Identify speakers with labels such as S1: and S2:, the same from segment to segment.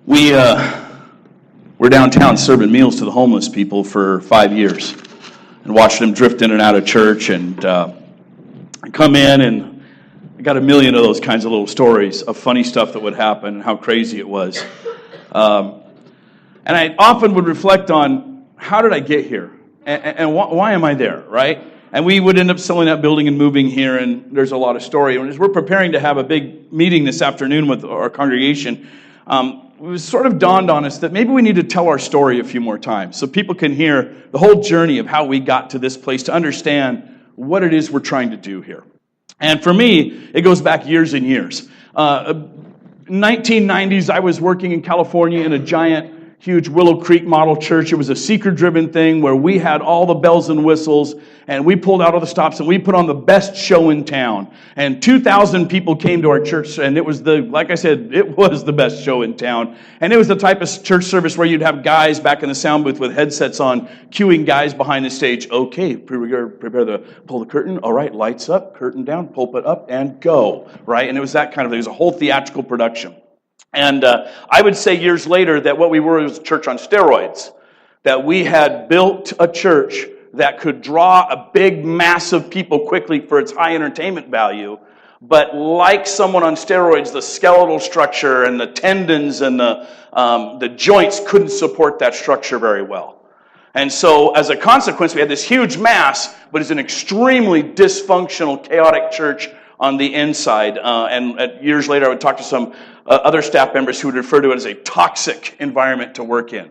S1: We were downtown serving meals to the homeless people for 5 years and watched them drift in and out of church and come in, and I got a million of those kinds of little stories of funny stuff that would happen and how crazy it was. And I often would reflect on, how did I get here? And why am I there, right? And we would end up selling that building and moving here, and there's a lot of story. And as we're preparing to have a big meeting this afternoon with our congregation, it was sort of dawned on us that maybe we need to tell our story a few more times so people can hear the whole journey of how we got to this place, to understand what it is we're trying to do here. And for me, it goes back years and years. 1990s, I was working in California in a giant, huge Willow Creek model church. It was a seeker-driven thing where we had all the bells and whistles, and we pulled out all the stops, and we put on the best show in town. And 2,000 people came to our church, and it was like I said, it was the best show in town. And it was the type of church service where you'd have guys back in the sound booth with headsets on, cueing guys behind the stage. Okay, pull the curtain. All right, lights up, curtain down, pulpit up, and go. Right? And it was that kind of thing. It was a whole theatrical production. And I would say years later that what we were was a church on steroids, that we had built a church that could draw a big mass of people quickly for its high entertainment value, but like someone on steroids, the skeletal structure and the tendons and the joints couldn't support that structure very well. And so as a consequence, we had this huge mass, but it's an extremely dysfunctional, chaotic church on the inside. And years later, I would talk to some other staff members who would refer to it as a toxic environment to work in.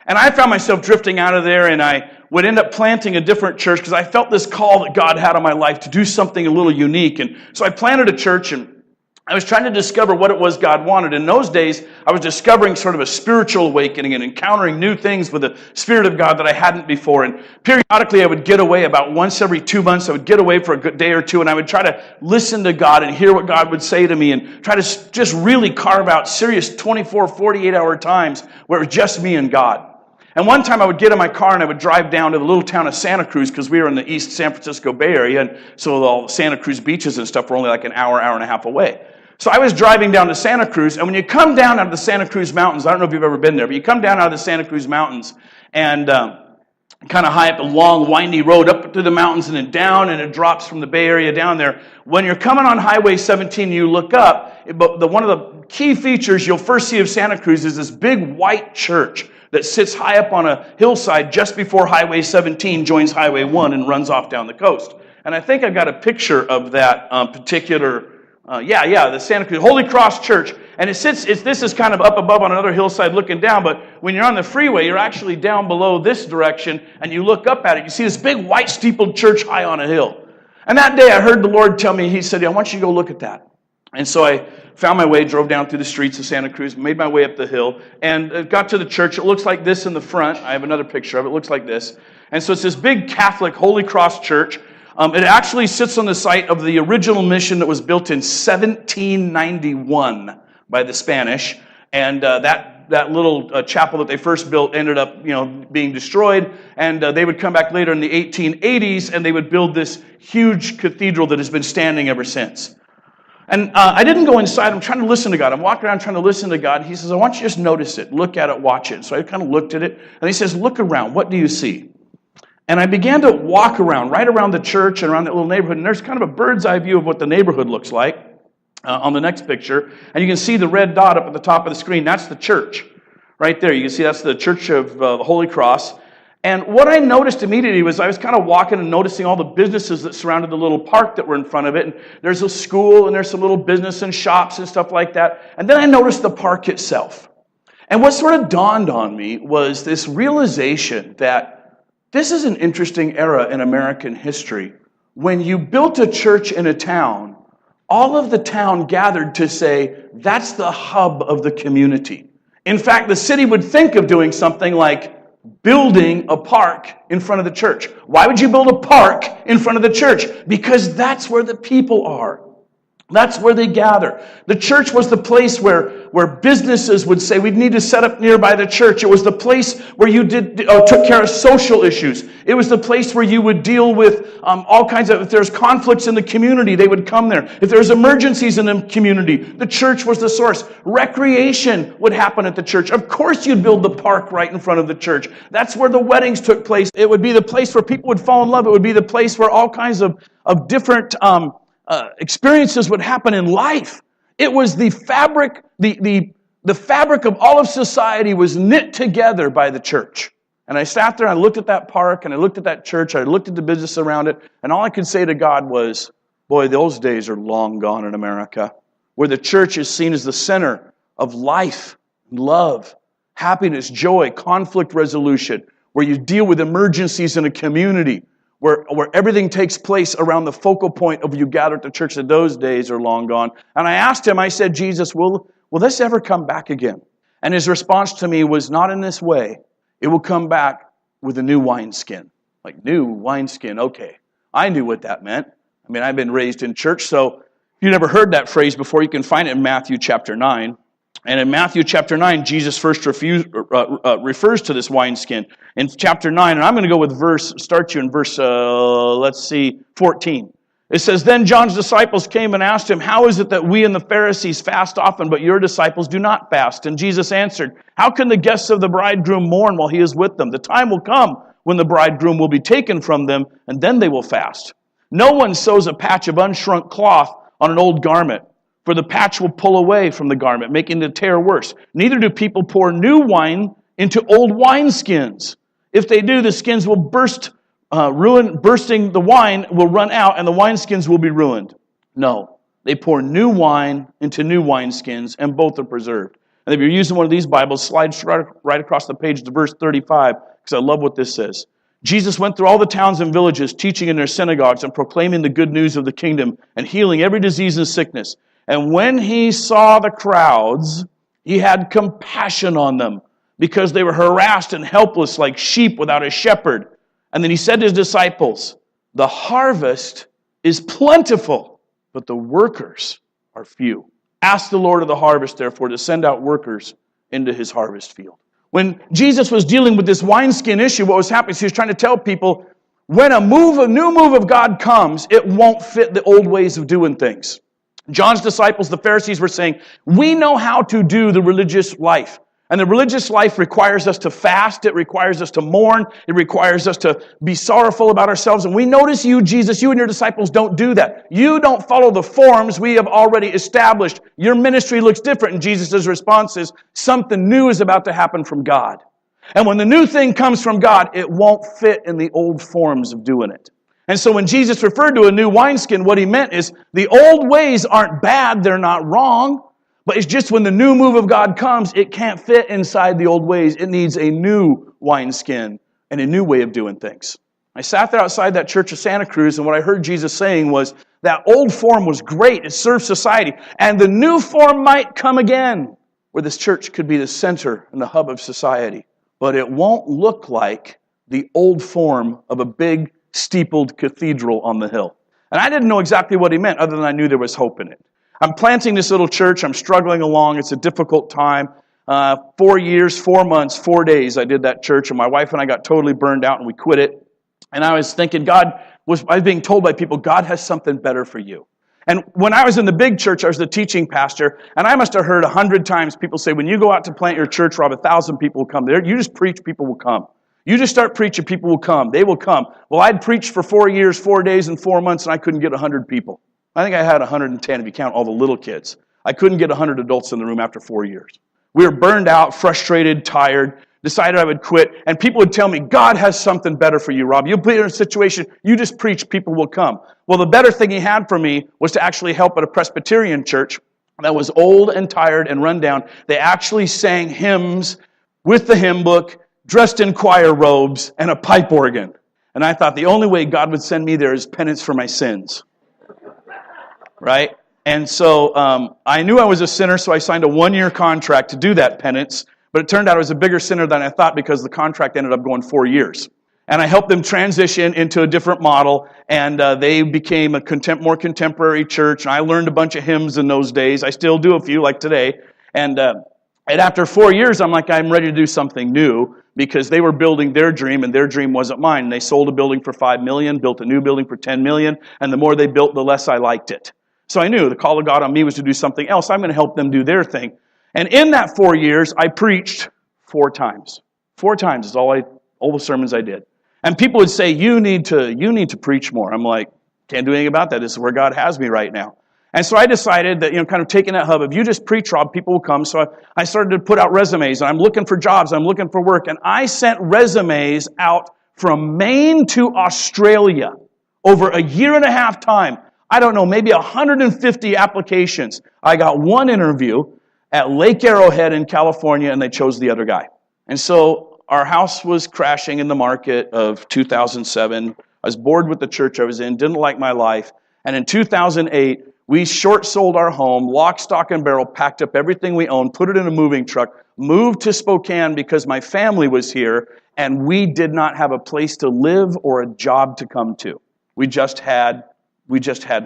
S1: And I found myself drifting out of there, and I would end up planting a different church because I felt this call that God had on my life to do something a little unique. And so I planted a church, and I was trying to discover what it was God wanted. In those days, I was discovering sort of a spiritual awakening and encountering new things with the Spirit of God that I hadn't before. And periodically, I would get away about once every 2 months. I would get away for a good day or two, and I would try to listen to God and hear what God would say to me and try to just really carve out serious 24, 48-hour times where it was just me and God. And one time I would get in my car and I would drive down to the little town of Santa Cruz because we were in the East San Francisco Bay Area, and so all Santa Cruz beaches and stuff were only like an hour and a half away. So I was driving down to Santa Cruz, and when you come down out of the Santa Cruz Mountains, I don't know if you've ever been there, but you come down out of the Santa Cruz Mountains and kind of high up a long, windy road up through the mountains and then down, and it drops from the Bay Area down there. When you're coming on Highway 17, you look up, but one of the key features you'll first see of Santa Cruz is this big white church that sits high up on a hillside just before Highway 17 joins Highway 1 and runs off down the coast. And I think I've got a picture of that particular, the Santa Cruz Holy Cross Church. And this is kind of up above on another hillside looking down, but when you're on the freeway, you're actually down below this direction, and you look up at it, you see this big white steepled church high on a hill. And that day I heard the Lord tell me, He said, I want you to go look at that. And so I found my way, drove down through the streets of Santa Cruz, made my way up the hill, and got to the church. It looks like this in the front. I have another picture of it. It looks like this. And so it's this big Catholic Holy Cross church. It actually sits on the site of the original mission that was built in 1791 by the Spanish. And that little chapel that they first built ended up, being destroyed. And they would come back later in the 1880s, and they would build this huge cathedral that has been standing ever since. And I didn't go inside. I'm trying to listen to God. I'm walking around trying to listen to God. He says, I want you to just notice it. Look at it. Watch it. So I kind of looked at it. And He says, look around. What do you see? And I began to walk around, right around the church and around that little neighborhood. And there's kind of a bird's eye view of what the neighborhood looks like on the next picture. And you can see the red dot up at the top of the screen. That's the church right there. You can see that's the Church of the Holy Cross. And what I noticed immediately was I was kind of walking and noticing all the businesses that surrounded the little park that were in front of it. And there's a school and there's some little business and shops and stuff like that. And then I noticed the park itself. And what sort of dawned on me was this realization that this is an interesting era in American history. When you built a church in a town, all of the town gathered to say, that's the hub of the community. In fact, the city would think of doing something like building a park in front of the church. Why would you build a park in front of the church? Because that's where the people are. That's where they gather. The church was the place where businesses would say, we need to set up nearby the church. It was the place where you took care of social issues. It was the place where you would deal with all kinds of, if there's conflicts in the community, they would come there. If there's emergencies in the community, the church was the source. Recreation would happen at the church. Of course you'd build the park right in front of the church. That's where the weddings took place. It would be the place where people would fall in love. It would be the place where all kinds of different experiences would happen in life. It was the fabric, the fabric of all of society was knit together by the church. And I sat there and I looked at that park and I looked at that church, I looked at the business around it, and all I could say to God was, boy, those days are long gone in America, where the church is seen as the center of life, love, happiness, joy, conflict resolution, where you deal with emergencies in a community, where everything takes place around the focal point of you gather at the church. That those days are long gone. And I asked him, I said, Jesus, will this ever come back again? And his response to me was, not in this way. It will come back with a new wineskin. Like, new wineskin, okay. I knew what that meant. I mean, I've been raised in church, so if you never heard that phrase before, you can find it in Matthew chapter 9. And in Matthew chapter 9, Jesus first refers to this wineskin. In chapter 9, and I'm going to go with start you in verse, 14. It says, Then John's disciples came and asked him, How is it that we and the Pharisees fast often, but your disciples do not fast? And Jesus answered, How can the guests of the bridegroom mourn while he is with them? The time will come when the bridegroom will be taken from them, and then they will fast. No one sews a patch of unshrunk cloth on an old garment, for the patch will pull away from the garment, making the tear worse. Neither do people pour new wine into old wineskins. If they do, the skins will bursting the wine will run out, and the wineskins will be ruined. No, they pour new wine into new wineskins, and both are preserved. And if you're using one of these Bibles, slide right across the page to verse 35, because I love what this says. Jesus went through all the towns and villages, teaching in their synagogues and proclaiming the good news of the kingdom and healing every disease and sickness. And when he saw the crowds, he had compassion on them because they were harassed and helpless like sheep without a shepherd. And then he said to his disciples, The harvest is plentiful, but the workers are few. Ask the Lord of the harvest, therefore, to send out workers into his harvest field. When Jesus was dealing with this wineskin issue, what was happening is he was trying to tell people, when a new move of God comes, it won't fit the old ways of doing things. John's disciples, the Pharisees, were saying, we know how to do the religious life. And the religious life requires us to fast. It requires us to mourn. It requires us to be sorrowful about ourselves. And we notice you, Jesus, you and your disciples don't do that. You don't follow the forms we have already established. Your ministry looks different. And Jesus' response is, something new is about to happen from God. And when the new thing comes from God, it won't fit in the old forms of doing it. And so when Jesus referred to a new wineskin, what he meant is the old ways aren't bad, they're not wrong, but it's just when the new move of God comes, it can't fit inside the old ways. It needs a new wineskin and a new way of doing things. I sat there outside that church of Santa Cruz, and what I heard Jesus saying was that old form was great, it served society, and the new form might come again, where this church could be the center and the hub of society. But it won't look like the old form of a big steepled cathedral on the hill. And I didn't know exactly what he meant, other than I knew there was hope in it. I'm planting this little church. I'm struggling along. It's a difficult time. 4 years, 4 months, 4 days I did that church, and my wife and I got totally burned out, and we quit it. And I was thinking, I was being told by people, God has something better for you. And when I was in the big church, I was the teaching pastor, and I must have heard 100 times people say, when you go out to plant your church, Rob, 1,000 people will come there. You just preach, people will come. You just start preaching, people will come. They will come. Well, I'd preached for 4 years, 4 days, and 4 months, and I couldn't get 100 people. I think I had 110 if you count all the little kids. I couldn't get 100 adults in the room after 4 years. We were burned out, frustrated, tired, decided I would quit, and people would tell me, God has something better for you, Rob. You'll be in a situation, you just preach, people will come. Well, the better thing he had for me was to actually help at a Presbyterian church that was old and tired and run down. They actually sang hymns with the hymn book, dressed in choir robes, and a pipe organ. And I thought the only way God would send me there is penance for my sins. Right? And so I knew I was a sinner, so I signed a 1-year contract to do that penance. But it turned out I was a bigger sinner than I thought because the contract ended up going 4 years. And I helped them transition into a different model, and they became a more contemporary church. And I learned a bunch of hymns in those days. I still do a few, like today. And after 4 years, I'm like, I'm ready to do something new, because they were building their dream, and their dream wasn't mine. They sold a building for $5 million, built a new building for $10 million, and the more they built, the less I liked it. So I knew the call of God on me was to do something else. I'm going to help them do their thing. And in that 4 years, I preached 4 times. 4 times is all the sermons I did. And people would say, you need to preach more. I'm like, can't do anything about that. This is where God has me right now. And so I decided that, kind of taking that hub, if you just preach, Rob, people will come. So I started to put out resumes, and I'm looking for jobs, I'm looking for work. And I sent resumes out from Maine to Australia over a year and a half time. I don't know, maybe 150 applications. I got one interview at Lake Arrowhead in California, and they chose the other guy. And so our house was crashing in the market of 2007. I was bored with the church I was in, didn't like my life. And in 2008, we short sold our home, lock, stock, and barrel, packed up everything we owned, put it in a moving truck, moved to Spokane because my family was here, and we did not have a place to live or a job to come to. We just had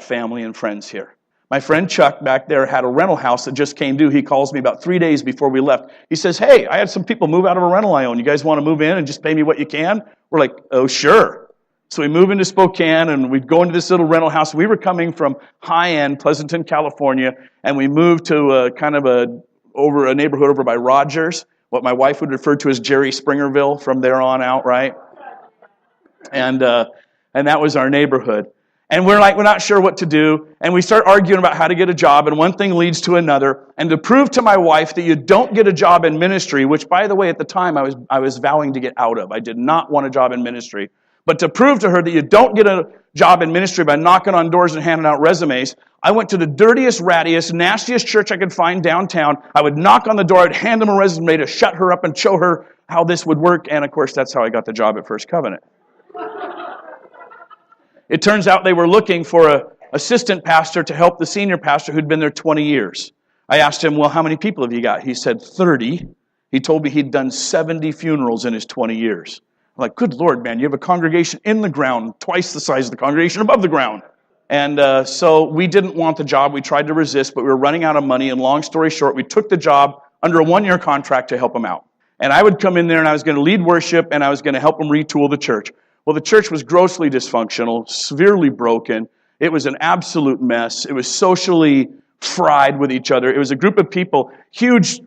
S1: family and friends here. My friend Chuck back there had a rental house that just came due. He calls me about 3 days before we left. He says, hey, I had some people move out of a rental I own. You guys want to move in and just pay me what you can? We're like, oh, sure. So we move into Spokane, and we'd go into this little rental house. We were coming from high-end Pleasanton, California, and we moved to a neighborhood over by Rogers, what my wife would refer to as Jerry Springerville from there on out, right? And that was our neighborhood. And we're not sure what to do, and we start arguing about how to get a job, and one thing leads to another. And to prove to my wife that you don't get a job in ministry, which, by the way, at the time I was vowing to get out of. I did not want a job in ministry. But to prove to her that you don't get a job in ministry by knocking on doors and handing out resumes, I went to the dirtiest, rattiest, nastiest church I could find downtown. I would knock on the door, I'd hand them a resume to shut her up and show her how this would work. And of course, that's how I got the job at First Covenant. It turns out they were looking for an assistant pastor to help the senior pastor who'd been there 20 years. I asked him, well, how many people have you got? He said 30. He told me he'd done 70 funerals in his 20 years. I'm like, good Lord, man, you have a congregation in the ground, twice the size of the congregation above the ground. And so we didn't want the job. We tried to resist, but we were running out of money. And long story short, we took the job under a 1-year contract to help them out. And I would come in there, and I was going to lead worship, and I was going to help them retool the church. Well, the church was grossly dysfunctional, severely broken. It was an absolute mess. It was socially fried with each other. It was a group of people, huge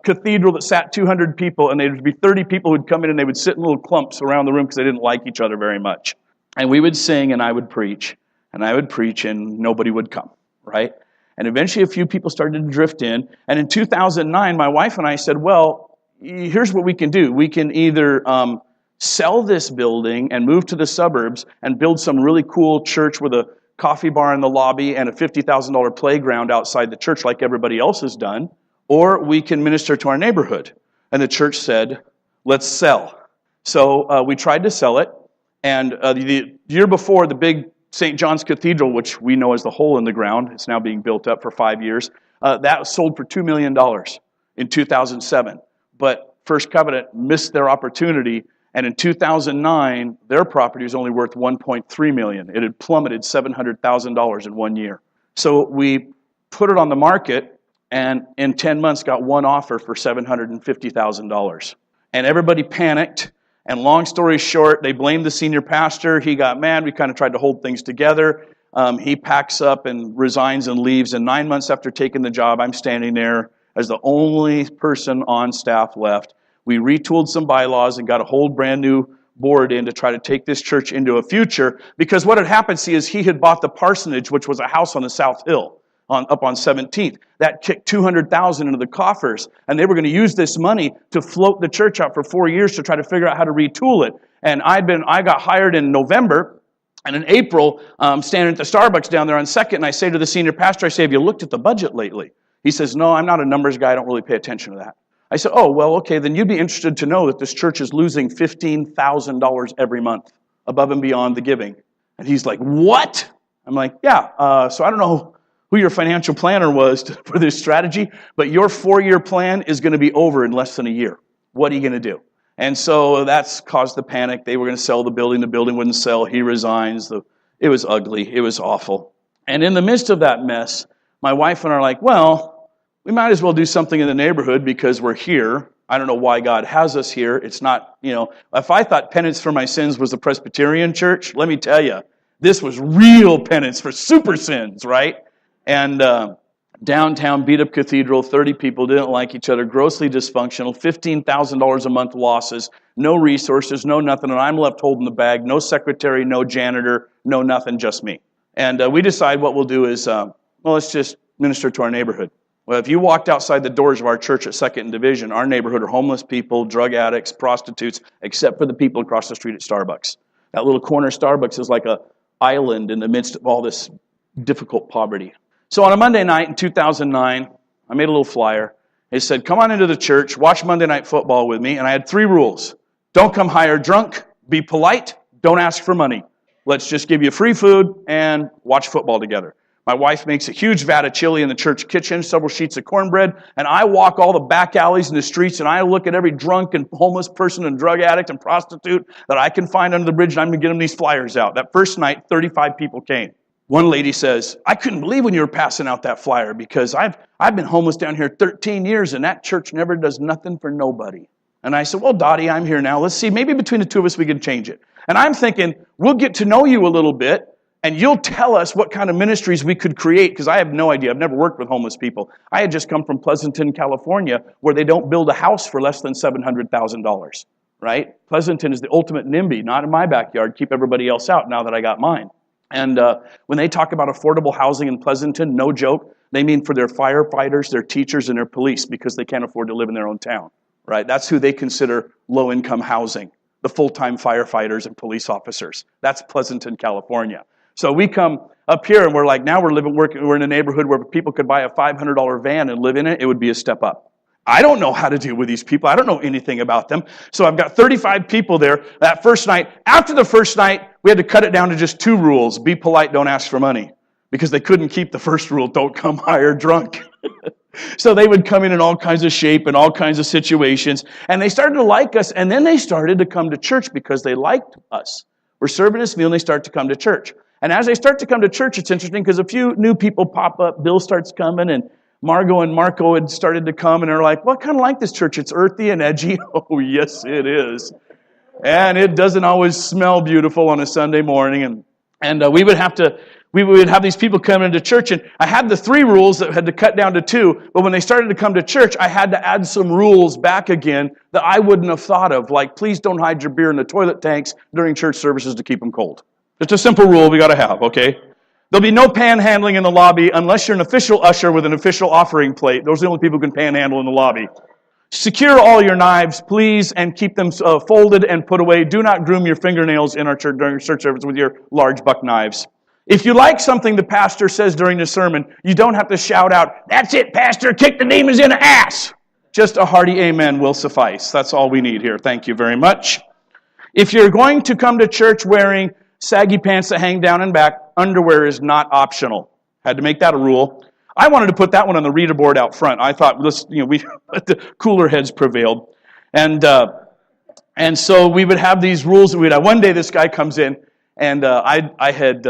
S1: cathedral that sat 200 people, and there would be 30 people who would come in, and they would sit in little clumps around the room because they didn't like each other very much. And we would sing, and I would preach, and nobody would come, right? And eventually a few people started to drift in. And in 2009, my wife and I said, well, here's what we can do. We can either sell this building and move to the suburbs and build some really cool church with a coffee bar in the lobby and a $50,000 playground outside the church like everybody else has done, or we can minister to our neighborhood. And the church said, let's sell. So we tried to sell it, and the year before, the big St. John's Cathedral, which we know as the hole in the ground, it's now being built up for 5 years, that sold for $2 million in 2007. But First Covenant missed their opportunity. And in 2009, their property was only worth $1.3 million. It had plummeted $700,000 in 1 year. So we put it on the market, and in 10 months got one offer for $750,000. And everybody panicked. And long story short, they blamed the senior pastor. He got mad. We kind of tried to hold things together. He packs up and resigns and leaves. And 9 months after taking the job, I'm standing there as the only person on staff left. We retooled some bylaws and got a whole brand new board in to try to take this church into a future. Because what had happened, is he had bought the parsonage, which was a house on the South Hill, up on 17th. That kicked $200,000 into the coffers. And they were going to use this money to float the church out for 4 years to try to figure out how to retool it. And I got hired in November. And in April, standing at the Starbucks down there on 2nd, and I say to the senior pastor, I say, have you looked at the budget lately? He says, no, I'm not a numbers guy. I don't really pay attention to that. I said, oh, well, okay, then you'd be interested to know that this church is losing $15,000 every month above and beyond the giving. And he's like, what? I'm like, yeah, so I don't know who your financial planner was for this strategy, but your 4-year plan is going to be over in less than a year. What are you going to do? And so that's caused the panic. They were going to sell the building. The building wouldn't sell. He resigns. It was ugly. It was awful. And in the midst of that mess, my wife and I are like, well, we might as well do something in the neighborhood because we're here. I don't know why God has us here. It's not, if I thought penance for my sins was the Presbyterian church, let me tell you, this was real penance for super sins, right? And downtown, beat-up cathedral, 30 people, didn't like each other, grossly dysfunctional, $15,000 a month losses, no resources, no nothing, and I'm left holding the bag, no secretary, no janitor, no nothing, just me. And we decide what we'll do is, let's just minister to our neighborhood. Well, if you walked outside the doors of our church at 2nd and Division, our neighborhood are homeless people, drug addicts, prostitutes, except for the people across the street at Starbucks. That little corner Starbucks is like an island in the midst of all this difficult poverty. So on a Monday night in 2009, I made a little flyer. It said, come on into the church, watch Monday Night Football with me, and I had 3 rules. Don't come high or drunk, be polite, don't ask for money. Let's just give you free food and watch football together. My wife makes a huge vat of chili in the church kitchen, several sheets of cornbread, and I walk all the back alleys in the streets, and I look at every drunk and homeless person and drug addict and prostitute that I can find under the bridge, and I'm going to get them these flyers out. That first night, 35 people came. One lady says, I couldn't believe when you were passing out that flyer because I've been homeless down here 13 years, and that church never does nothing for nobody. And I said, well, Dottie, I'm here now. Let's see, maybe between the two of us we can change it. And I'm thinking, we'll get to know you a little bit, and you'll tell us what kind of ministries we could create, because I have no idea. I've never worked with homeless people. I had just come from Pleasanton, California, where they don't build a house for less than $700,000, right? Pleasanton is the ultimate NIMBY, not in my backyard, keep everybody else out now that I got mine. And when they talk about affordable housing in Pleasanton, no joke, they mean for their firefighters, their teachers, and their police, because they can't afford to live in their own town, right? That's who they consider low-income housing, the full-time firefighters and police officers. That's Pleasanton, California. So we come up here and we're like, now we're in a neighborhood where people could buy a $500 van and live in it. It would be a step up. I don't know how to deal with these people. I don't know anything about them. So I've got 35 people there that first night. After the first night, we had to cut it down to just 2 rules. Be polite, don't ask for money. Because they couldn't keep the first rule, don't come high or drunk. So they would come in all kinds of shape and all kinds of situations. And they started to like us, and then they started to come to church because they liked us. We're serving this meal, and they start to come to church. And as they start to come to church, it's interesting because a few new people pop up. Bill starts coming, and Margot and Marco had started to come, and they're like, well, I kind of like this church. It's earthy and edgy. Oh, yes, it is. And it doesn't always smell beautiful on a Sunday morning. And we would have these people come into church, and I had the 3 rules that had to cut down to 2, but when they started to come to church, I had to add some rules back again that I wouldn't have thought of, like please don't hide your beer in the toilet tanks during church services to keep them cold. Just a simple rule we got to have, okay? There'll be no panhandling in the lobby unless you're an official usher with an official offering plate. Those are the only people who can panhandle in the lobby. Secure all your knives, please, and keep them folded and put away. Do not groom your fingernails in our church during church service with your large buck knives. If you like something the pastor says during the sermon, you don't have to shout out, that's it, pastor, kick the demons in the ass. Just a hearty amen will suffice. That's all we need here. Thank you very much. If you're going to come to church wearing saggy pants that hang down and back, underwear is not optional. Had to make that a rule. I wanted to put that one on the reader board out front. I thought, the cooler heads prevailed. And so we would have these rules that we'd have. One day this guy comes in, and I had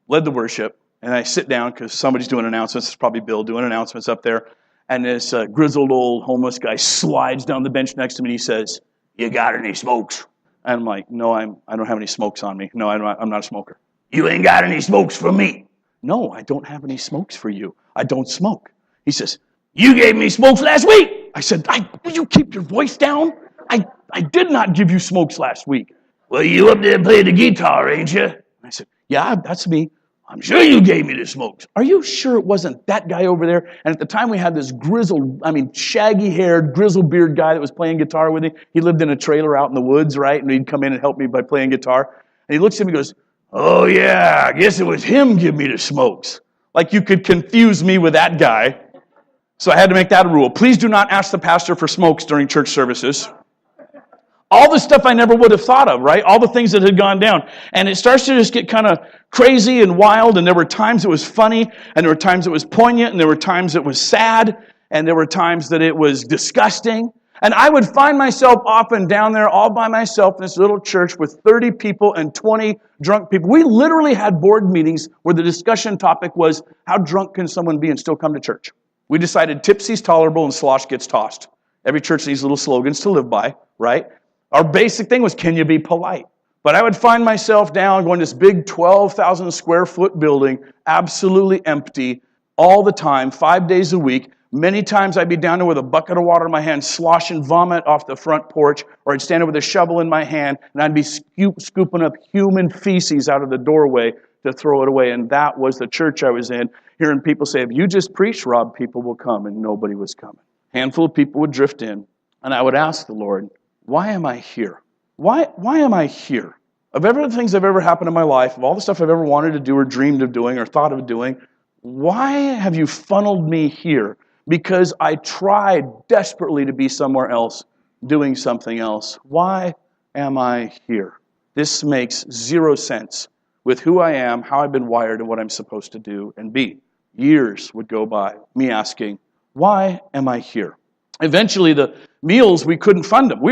S1: led the worship, and I sit down because somebody's doing announcements. It's probably Bill doing announcements up there. And this grizzled old homeless guy slides down the bench next to me, and he says, you got any smokes? And I'm like, no, I don't have any smokes on me. No, I'm not a smoker. You ain't got any smokes for me. No, I don't have any smokes for you. I don't smoke. He says, you gave me smokes last week. I said, will you keep your voice down? I did not give you smokes last week. Well, you up there playing the guitar, ain't you? And I said, yeah, that's me. I'm sure you gave me the smokes. Are you sure it wasn't that guy over there? And at the time we had this shaggy-haired, grizzle-beard guy that was playing guitar with me. He lived in a trailer out in the woods, right? And he'd come in and help me by playing guitar. And he looks at me and goes, oh, yeah, I guess it was him give me the smokes. Like you could confuse me with that guy. So I had to make that a rule. Please do not ask the pastor for smokes during church services. All the stuff I never would have thought of, right? All the things that had gone down. And it starts to just get kind of crazy and wild, and there were times it was funny, and there were times it was poignant, and there were times it was sad, and there were times that it was disgusting. And I would find myself often down there all by myself in this little church with 30 people and 20 drunk people. We literally had board meetings where the discussion topic was, how drunk can someone be and still come to church? We decided tipsy's tolerable and slosh gets tossed. Every church needs little slogans to live by, right? Our basic thing was, can you be polite? But I would find myself down going to this big 12,000 square foot building, absolutely empty, all the time, 5 days a week. Many times I'd be down there with a bucket of water in my hand, sloshing vomit off the front porch, or I'd stand there with a shovel in my hand, and I'd be scooping up human feces out of the doorway to throw it away. And that was the church I was in, hearing people say, if you just preach, Rob, people will come, and nobody was coming. A handful of people would drift in, and I would ask the Lord, why am I here? Why am I here? Of every the things that have ever happened in my life, of all the stuff I've ever wanted to do or dreamed of doing or thought of doing, why have you funneled me here? Because I tried desperately to be somewhere else, doing something else. Why am I here? This makes zero sense with who I am, how I've been wired, and what I'm supposed to do and be. Years would go by, me asking, why am I here? Eventually, the meals, we couldn't fund them.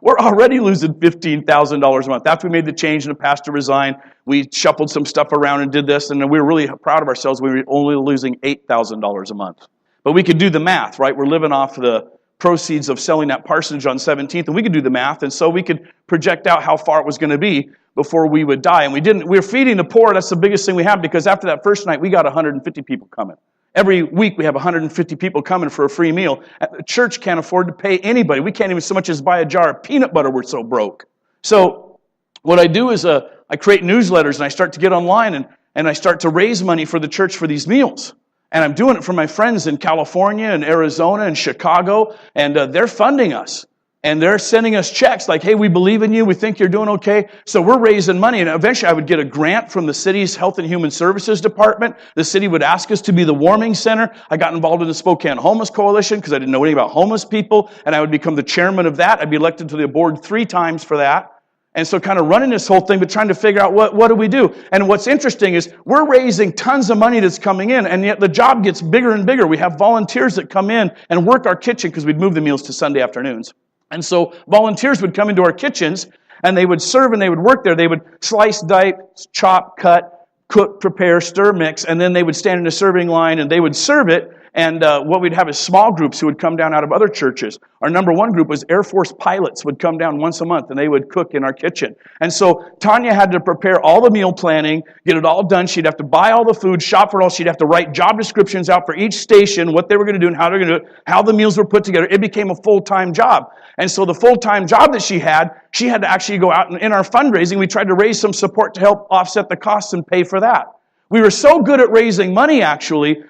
S1: We're already losing $15,000 a month. After we made the change and the pastor resigned, we shuffled some stuff around and did this, and we were really proud of ourselves. We were only losing $8,000 a month. But we could do the math, right? We're living off the proceeds of selling that parsonage on 17th, and we could do the math, and so we could project out how far it was going to be before we would die. And we didn't. We were feeding the poor. That's the biggest thing we had, because after that first night, we got 150 people coming. Every week we have 150 people coming for a free meal. The church can't afford to pay anybody. We can't even so much as buy a jar of peanut butter. We're so broke. So what I do is I create newsletters, and I start to get online, and I start to raise money for the church for these meals. And I'm doing it for my friends in California and Arizona and Chicago, and they're funding us. And they're sending us checks like, hey, we believe in you. We think you're doing okay. So we're raising money. And eventually I would get a grant from the city's Health and Human Services Department. The city would ask us to be the warming center. I got involved in the Spokane Homeless Coalition because I didn't know anything about homeless people. And I would become the chairman of that. I'd be elected to the board 3 times for that. And so kind of running this whole thing, but trying to figure out what do we do? And what's interesting is we're raising tons of money that's coming in, and yet the job gets bigger and bigger. We have volunteers that come in and work our kitchen because we'd move the meals to Sunday afternoons. And so volunteers would come into our kitchens, and they would serve and they would work there. They would slice, dice, chop, cut, cook, prepare, stir, mix, and then they would stand in a serving line and they would serve it. And what we'd have is small groups who would come down out of other churches. Our number one group was Air Force pilots would come down once a month, and they would cook in our kitchen. And so Tanya had to prepare all the meal planning, get it all done. She'd have to buy all the food, shop for it all. She'd have to write job descriptions out for each station, what they were going to do and how they were going to do it, how the meals were put together. It became a full-time job. And so the full-time job that she had to actually go out and in our fundraising, we tried to raise some support to help offset the costs and pay for that. We were so good at raising money, actually,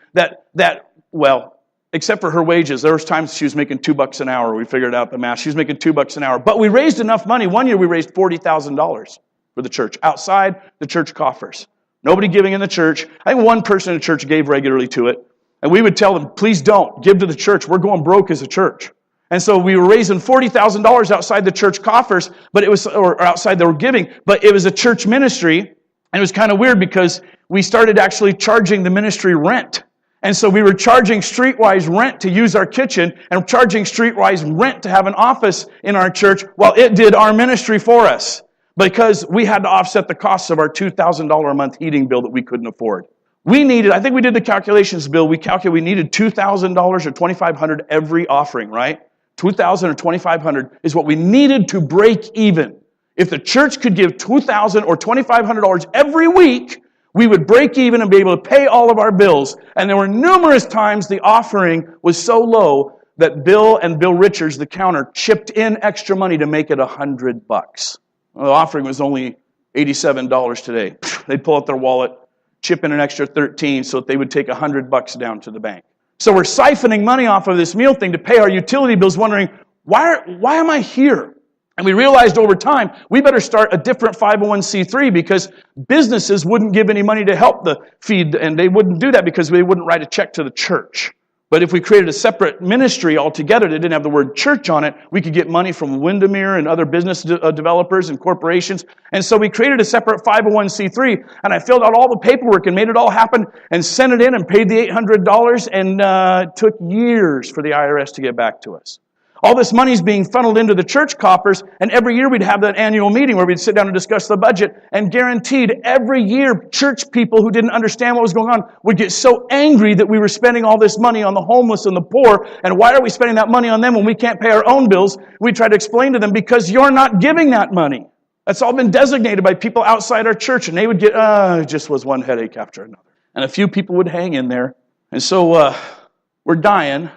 S1: well, except for her wages. There was times she was making $2 an hour. We figured out the math. She was making $2 an hour. But we raised enough money. One year we raised $40,000 for the church, outside the church coffers. Nobody giving in the church. I think one person in the church gave regularly to it. And we would tell them, please don't give to the church. We're going broke as a church. And so we were raising $40,000 outside the church coffers, or outside they were giving, but it was a church ministry. And it was kind of weird because we started actually charging the ministry rent. And so we were charging streetwise rent to use our kitchen and charging streetwise rent to have an office in our church while it did our ministry for us, because we had to offset the costs of our $2,000 a month heating bill that we couldn't afford. I think we did the calculations, Bill. We calculated we needed $2,000 or $2,500 every offering, right? $2,000 or $2,500 is what we needed to break even. If the church could give $2,000 or $2,500 every week, we would break even and be able to pay all of our bills. And there were numerous times the offering was so low that Bill and Bill Richards, the counter, chipped in extra money to make it $100. Well, the offering was only $87 today. They'd pull out their wallet, chip in an extra $13 so that they would take $100 down to the bank. So we're siphoning money off of this meal thing to pay our utility bills, wondering, why am I here? And we realized over time, we better start a different 501c3 because businesses wouldn't give any money to help the feed, and they wouldn't do that because they wouldn't write a check to the church. But if we created a separate ministry altogether that didn't have the word church on it, we could get money from Windermere and other business developers and corporations. And so we created a separate 501c3, and I filled out all the paperwork and made it all happen and sent it in and paid the $800, and took years for the IRS to get back to us. All this money's being funneled into the church coffers, and every year we'd have that annual meeting where we'd sit down and discuss the budget, and guaranteed every year church people who didn't understand what was going on would get so angry that we were spending all this money on the homeless and the poor, and why are we spending that money on them when we can't pay our own bills? We try to explain to them, because you're not giving that money. That's all been designated by people outside our church, and they would get, it just was one headache after another. And a few people would hang in there. And so we're dying.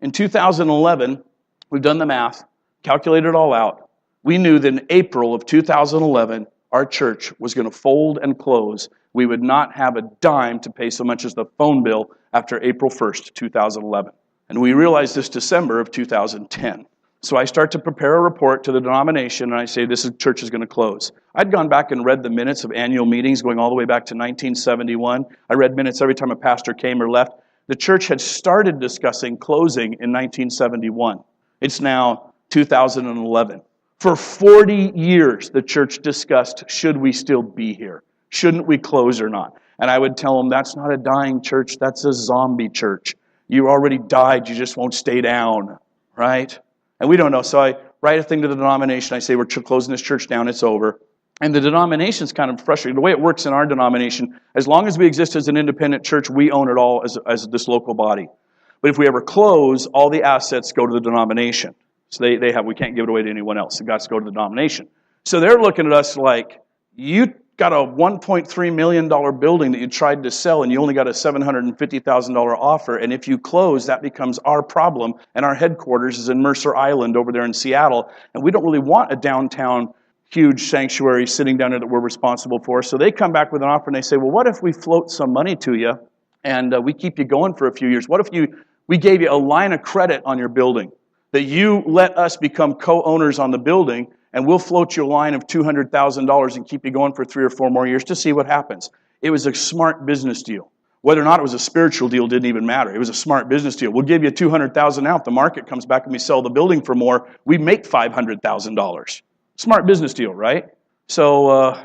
S1: In 2011, we've done the math, calculated it all out. We knew that in April of 2011, our church was going to fold and close. We would not have a dime to pay so much as the phone bill after April 1st, 2011. And we realized this December of 2010. So I start to prepare a report to the denomination, and I say, church is going to close. I'd gone back and read the minutes of annual meetings going all the way back to 1971. I read minutes every time a pastor came or left. The church had started discussing closing in 1971. It's now 2011. For 40 years, the church discussed, should we still be here? Shouldn't we close or not? And I would tell them, that's not a dying church, that's a zombie church. You already died, you just won't stay down, right? And we don't know. So I write a thing to the denomination. I say, we're closing this church down. It's over. And the denomination's kind of frustrated. The way it works in our denomination, as long as we exist as an independent church, we own it all as this local body. But if we ever close, all the assets go to the denomination. So we can't give it away to anyone else. It got to go to the denomination. So they're looking at us like, you got a $1.3 million building that you tried to sell, and you only got a $750,000 offer, and if you close, that becomes our problem, and our headquarters is in Mercer Island over there in Seattle, and we don't really want a downtown huge sanctuary sitting down there that we're responsible for. So they come back with an offer, and they say, well, what if we float some money to you, and we keep you going for a few years? What if we gave you a line of credit on your building, that you let us become co-owners on the building, and we'll float you a line of $200,000 and keep you going for 3 or 4 more years to see what happens. It was a smart business deal. Whether or not it was a spiritual deal didn't even matter. It was a smart business deal. We'll give you $200,000 out. The market comes back and we sell the building for more. We make $500,000. Smart business deal, right? So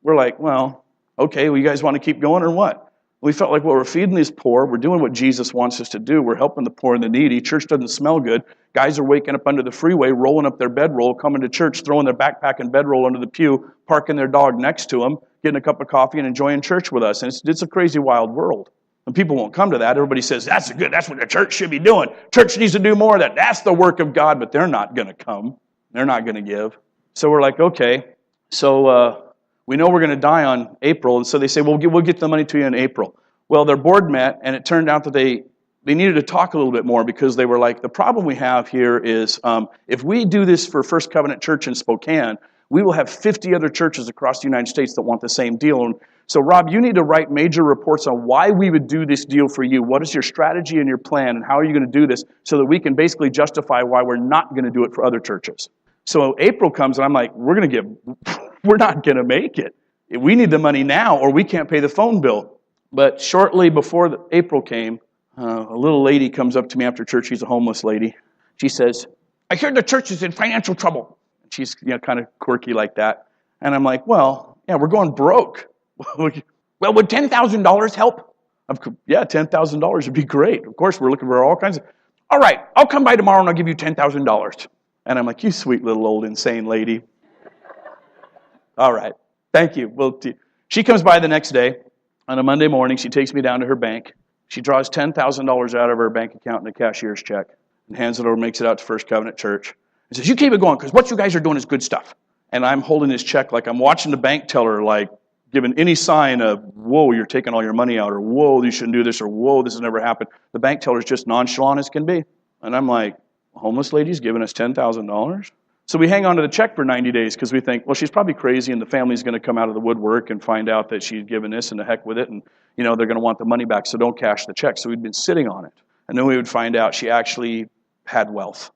S1: we're like, well, okay, well, you guys want to keep going or what? We felt like, well, we're feeding these poor. We're doing what Jesus wants us to do. We're helping the poor and the needy. Church doesn't smell good. Guys are waking up under the freeway, rolling up their bedroll, coming to church, throwing their backpack and bedroll under the pew, parking their dog next to them, getting a cup of coffee and enjoying church with us. And it's a crazy, wild world. And people won't come to that. Everybody says, that's what the church should be doing. Church needs to do more of that. That's the work of God, but they're not going to come. They're not going to give. So we're like, okay. So we know we're going to die on April, and so they say, well, we'll get the money to you in April. Well, their board met, and it turned out that they needed to talk a little bit more, because they were like, the problem we have here is if we do this for First Covenant Church in Spokane, we will have 50 other churches across the United States that want the same deal. And so, Rob, you need to write major reports on why we would do this deal for you. What is your strategy and your plan, and how are you going to do this so that we can basically justify why we're not going to do it for other churches? So April comes, and I'm like, we're not going to make it. We need the money now, or we can't pay the phone bill. But shortly before April came, a little lady comes up to me after church. She's a homeless lady. She says, I hear the church is in financial trouble. She's kind of quirky like that. And I'm like, well, yeah, we're going broke. Well, would $10,000 help? Yeah, $10,000 would be great. Of course, we're looking for all kinds of... All right, I'll come by tomorrow and I'll give you $10,000. And I'm like, you sweet little old insane lady. All right, thank you. She comes by the next day. On a Monday morning, she takes me down to her bank. She draws $10,000 out of her bank account in a cashier's check and hands it over, makes it out to First Covenant Church. And says, you keep it going, because what you guys are doing is good stuff. And I'm holding this check like I'm watching the bank teller, like giving any sign of, whoa, you're taking all your money out, or whoa, you shouldn't do this, or whoa, this has never happened. The bank teller's just nonchalant as can be. And I'm like, a homeless lady's giving us $10,000? So we hang on to the check for 90 days because we think, well, she's probably crazy and the family's going to come out of the woodwork and find out that she's given this and the heck with it, and they're going to want the money back, so don't cash the check. So we'd been sitting on it. And then we would find out she actually had wealth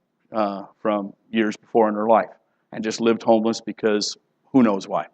S1: from years before in her life and just lived homeless because who knows why.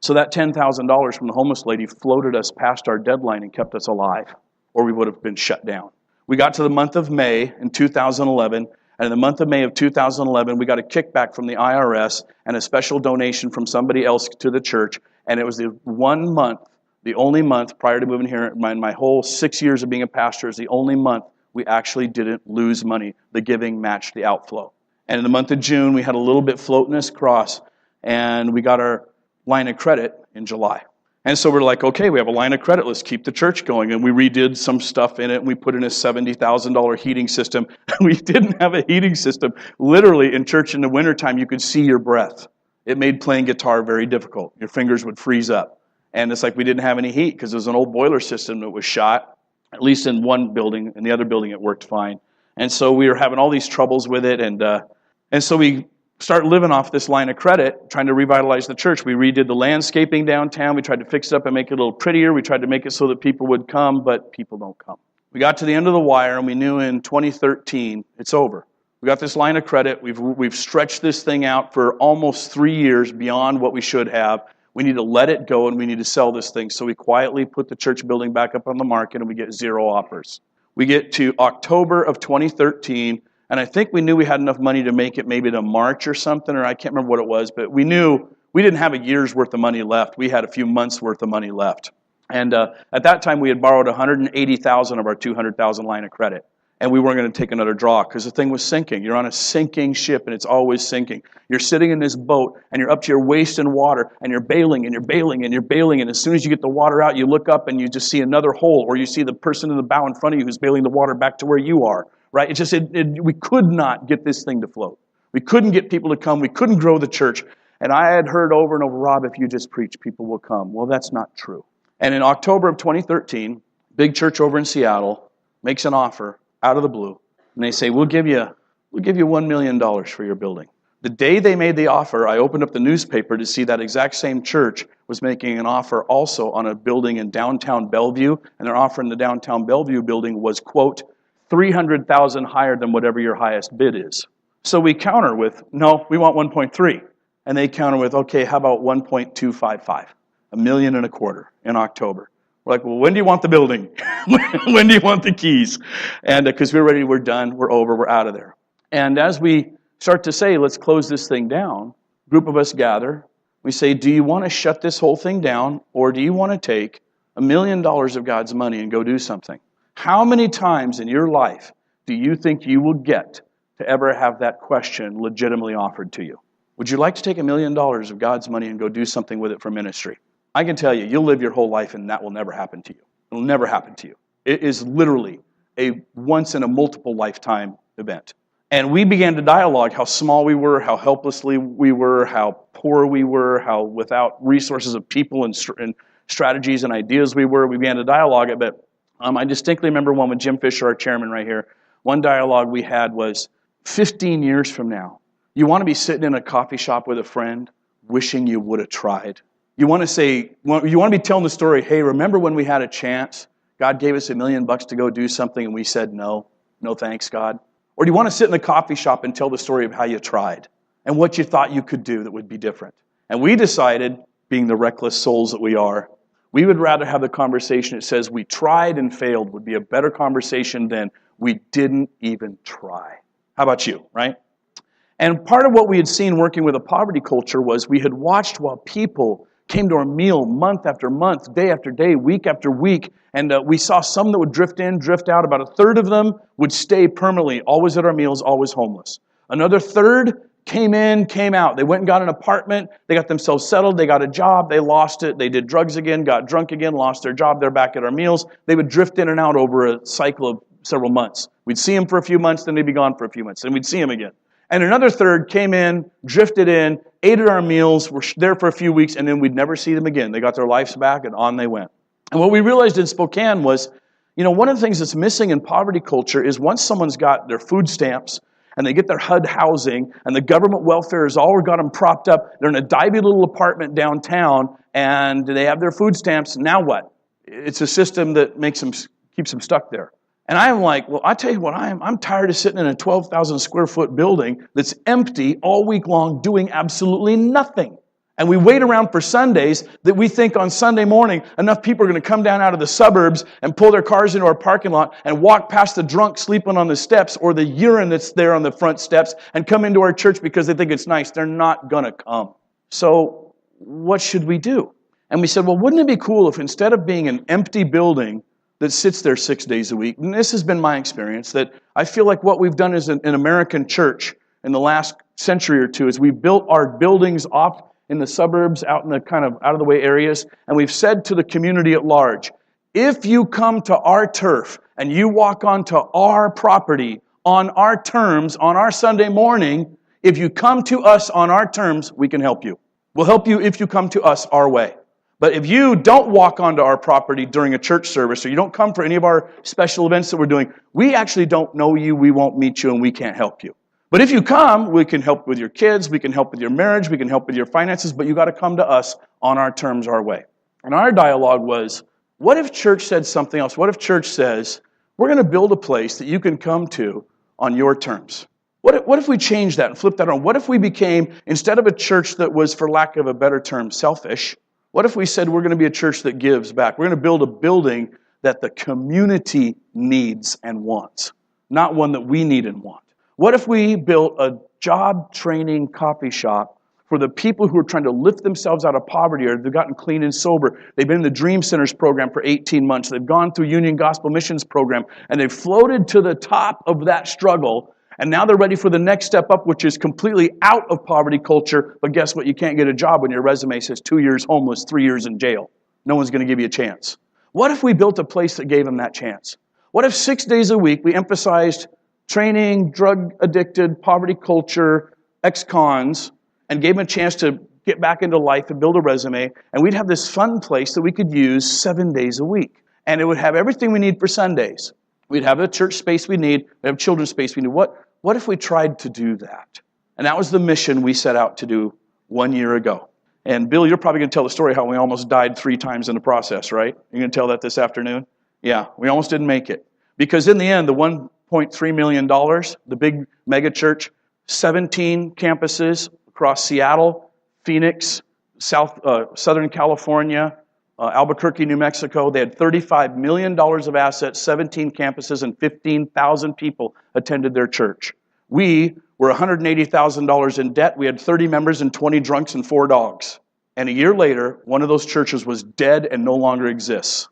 S1: So that $10,000 from the homeless lady floated us past our deadline and kept us alive, or we would have been shut down. We got to the month of May in 2011, and in the month of May of 2011, we got a kickback from the IRS and a special donation from somebody else to the church. And it was the 1 month, the only month prior to moving here, my whole 6 years of being a pastor is the only month we actually didn't lose money. The giving matched the outflow. And in the month of June, we had a little bit floating us across, and we got our line of credit in July. And so we're like, okay, we have a line of credit. Let's keep the church going. And we redid some stuff in it, and we put in a $70,000 heating system. We didn't have a heating system. Literally, in church in the wintertime, you could see your breath. It made playing guitar very difficult. Your fingers would freeze up. And it's like we didn't have any heat because it was an old boiler system that was shot, at least in one building. In the other building, it worked fine. And so we were having all these troubles with it. And so we start living off this line of credit, trying to revitalize the church. We redid the landscaping downtown. We tried to fix it up and make it a little prettier. We tried to make it so that people would come, but people don't come. We got to the end of the wire, and we knew in 2013, it's over. We got this line of credit. We've stretched this thing out for almost 3 years beyond what we should have. We need to let it go, and we need to sell this thing. So we quietly put the church building back up on the market, and we get 0 offers. We get to October of 2013, and I think we knew we had enough money to make it maybe to March or something, or I can't remember what it was, but we knew we didn't have a year's worth of money left. We had a few months' worth of money left. And at that time, we had borrowed $180,000 of our $200,000 line of credit, and we weren't going to take another draw because the thing was sinking. You're on a sinking ship, and it's always sinking. You're sitting in this boat, and you're up to your waist in water, and you're bailing, and you're bailing, and you're bailing, and as soon as you get the water out, you look up, and you just see another hole, or you see the person in the bow in front of you who's bailing the water back to where you are. Right? We could not get this thing to float. We couldn't get people to come. We couldn't grow the church. And I had heard over and over, Rob, if you just preach, people will come. Well, that's not true. And in October of 2013, big church over in Seattle makes an offer out of the blue. And they say, we'll give you $1 million for your building. The day they made the offer, I opened up the newspaper to see that exact same church was making an offer also on a building in downtown Bellevue. And their offer in the downtown Bellevue building was, quote, $300,000 higher than whatever your highest bid is. So we counter with, no, we want 1.3. And they counter with, okay, how about 1.255? $1.25 million in October. We're like, well, when do you want the building? When do you want the keys? And because we're ready, we're done, we're over, we're out of there. And as we start to say, let's close this thing down, a group of us gather. We say, do you want to shut this whole thing down, or do you want to take $1 million of God's money and go do something? How many times in your life do you think you will get to ever have that question legitimately offered to you? Would you like to take $1 million of God's money and go do something with it for ministry? I can tell you, you'll live your whole life and that will never happen to you. It will never happen to you. It is literally a once in a multiple lifetime event. And we began to dialogue how small we were, how helplessly we were, how poor we were, how without resources of people and strategies and ideas we were. We began to dialogue it, but I distinctly remember one with Jim Fisher, our chairman right here. One dialogue we had was, 15 years from now, you want to be sitting in a coffee shop with a friend, wishing you would have tried. You want to be telling the story, hey, remember when we had a chance? God gave us $1 million to go do something, and we said no. No thanks, God. Or do you want to sit in the coffee shop and tell the story of how you tried and what you thought you could do that would be different? And we decided, being the reckless souls that we are, we would rather have the conversation that says we tried and failed would be a better conversation than we didn't even try. How about you, right? And part of what we had seen working with a poverty culture was we had watched while people came to our meal month after month, day after day, week after week, and we saw some that would drift in, drift out. About a third of them would stay permanently, always at our meals, always homeless. Another third came in, came out. They went and got an apartment. They got themselves settled. They got a job. They lost it. They did drugs again, got drunk again, lost their job. They're back at our meals. They would drift in and out over a cycle of several months. We'd see them for a few months, then they'd be gone for a few months. Then we'd see them again. And another third came in, drifted in, ate at our meals, were there for a few weeks, and then we'd never see them again. They got their lives back, and on they went. And what we realized in Spokane was, one of the things that's missing in poverty culture is once someone's got their food stamps, and they get their HUD housing, and the government welfare has all got them propped up. They're in a divey little apartment downtown, and they have their food stamps. Now what? It's a system that keeps them stuck there. And I'm like, well, I tell you what, I'm tired of sitting in a 12,000 square foot building that's empty all week long doing absolutely nothing. And we wait around for Sundays that we think on Sunday morning enough people are going to come down out of the suburbs and pull their cars into our parking lot and walk past the drunk sleeping on the steps or the urine that's there on the front steps and come into our church because they think it's nice. They're not going to come. So what should we do? And we said, well, wouldn't it be cool if instead of being an empty building that sits there 6 days a week, and this has been my experience, that I feel like what we've done as an American church in the last century or two is we've built our buildings off in the suburbs, out in the kind of out of the way areas, and we've said to the community at large, if you come to our turf and you walk onto our property on our terms, on our Sunday morning, if you come to us on our terms, we can help you. We'll help you if you come to us our way. But if you don't walk onto our property during a church service, or you don't come for any of our special events that we're doing, we actually don't know you, we won't meet you, and we can't help you. But if you come, we can help with your kids, we can help with your marriage, we can help with your finances, but you got to come to us on our terms, our way. And our dialogue was, what if church said something else? What if church says, we're going to build a place that you can come to on your terms? What if we changed that and flipped that around? What if we became, instead of a church that was, for lack of a better term, selfish, what if we said we're going to be a church that gives back? We're going to build a building that the community needs and wants, not one that we need and want. What if we built a job training coffee shop for the people who are trying to lift themselves out of poverty, or they've gotten clean and sober? They've been in the Dream Centers program for 18 months. They've gone through Union Gospel Missions program, and they've floated to the top of that struggle, and now they're ready for the next step up, which is completely out of poverty culture. But guess what? You can't get a job when your resume says 2 years homeless, 3 years in jail. No one's going to give you a chance. What if we built a place that gave them that chance? What if 6 days a week we emphasized training, drug-addicted, poverty culture, ex-cons, and gave them a chance to get back into life and build a resume, and we'd have this fun place that we could use 7 days a week. And it would have everything we need for Sundays. We'd have the church space we need, we'd have children's space we need. What if we tried to do that? And that was the mission we set out to do 1 year ago. And Bill, you're probably going to tell the story how we almost died 3 times in the process, right? You're going to tell that this afternoon? Yeah, we almost didn't make it. Because in the end, the $1.3 million, the big mega church, 17 campuses across Seattle, Phoenix, Southern California, Albuquerque, New Mexico. They had $35 million of assets, 17 campuses, and 15,000 people attended their church. We were $180,000 in debt. We had 30 members and 20 drunks and 4 dogs. And a year later, one of those churches was dead and no longer exists.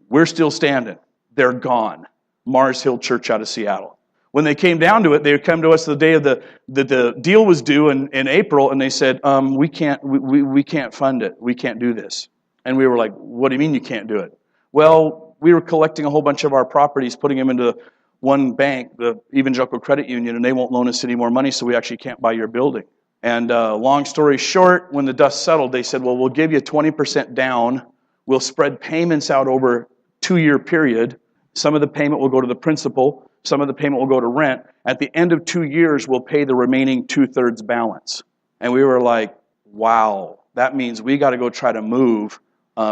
S1: We're still standing. They're gone. Mars Hill Church out of Seattle. When they came down to it, they come to us the day of the deal was due in April, and they said, we can't fund it. We can't do this. And we were like, what do you mean you can't do it? Well, we were collecting a whole bunch of our properties, putting them into one bank, the Evangelical Credit Union, and they won't loan us any more money, so we actually can't buy your building. And long story short, when the dust settled, they said, well, we'll give you 20% down. We'll spread payments out over a 2-year period. Some of the payment will go to the principal. Some of the payment will go to rent. At the end of 2 years, we'll pay the remaining 2/3 balance. And we were like, wow, that means we got to go try to move,